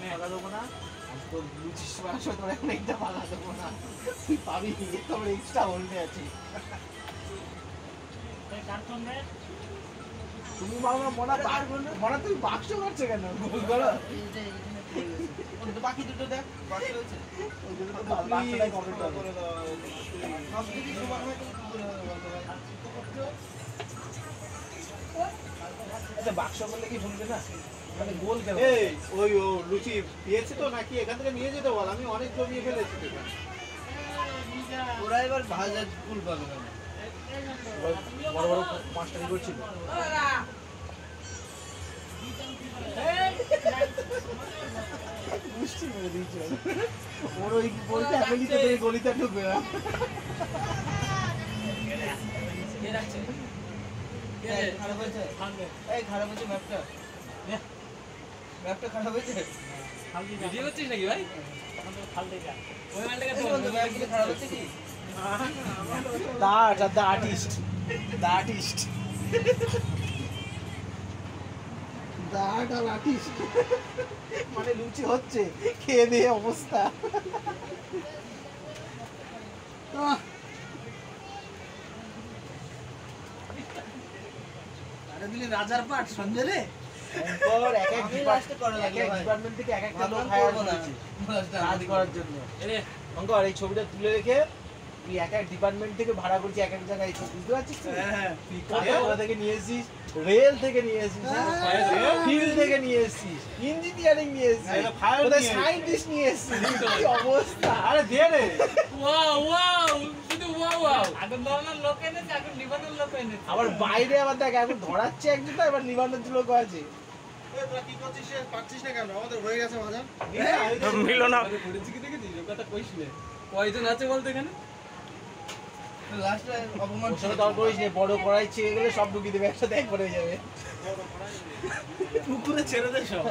ফাঁকা দেবো না, আর তোর লুচির মাংস তোর এখন একটা ফাঁকা দেবো না, তুই পাবি তোর এক্সট্রা হোল্ডে আছে। তুমি মনে তুমি বাক্স করছে কেন? বাকি দুটো দেখ বাকি রয়েছে, আচ্ছা বাক্স করলে কি শুনবে না? মানে গোল কেন? ওই ও লুচি পেয়েছে তো নাকি এখান থেকে নিয়ে যেতে বল, আমি অনেক জমিয়ে ফেলেছি। ওরা এবার ভাজা ফুল পাবে না, বড় বড় মাস্টারি করছিল। বুঝছি মেরে দিয়েছে ওর ওই বলতে গলিতে গলিতে ঢুকবে না। খারাপ হয়েছে, এই খারাপ হয়েছে ম্যাপটা, ম্যাপটা খারাপ হয়েছে। ভিডিও করছিস নাকি ভাই? ওই মালটাকে খারাপ হচ্ছে কি? দা আর্টিস্ট, দা আর্টিস্ট, মানে লুচি হচ্ছে খেয়ে দিয়ে অবস্থা। রাজার পাট সঞ্জয় রে ডিপার্টমেন্ট থেকে এক একটা লোক হায়ার করেছে কাজ করার জন্য। অঙ্কর এই ছবিটা তুলে রেখে তুই এক এক ডিপার্টমেন্ট থেকে ভাড়া করছিস এক এক জায়গায়, বুঝতে পারছিস? তুই কাজকর্ম থেকে নিয়ে এসেছিস, রেল থেকে নিয়ে এসেছিস, ফিল্ড থেকে নিয়ে এসেছিস, ইঞ্জিনিয়ারিং নিয়ে এসেছিস, সায়েন্টিস্ট নিয়ে এসেছিস, কি অবস্থা! আরে দে রে, আবার বাইরে আবার দেখ এখন ধরাচ্ছে একজন, এবার নিবানোর লোক আছে। কয়জন আছে বলতে এখানে? বড় কড়াই ছেড়ে গেলে সব ঢুকিয়ে দেবে একসাথে, একবার হয়ে যাবে। পুকুরে ছেড়ে দে সব।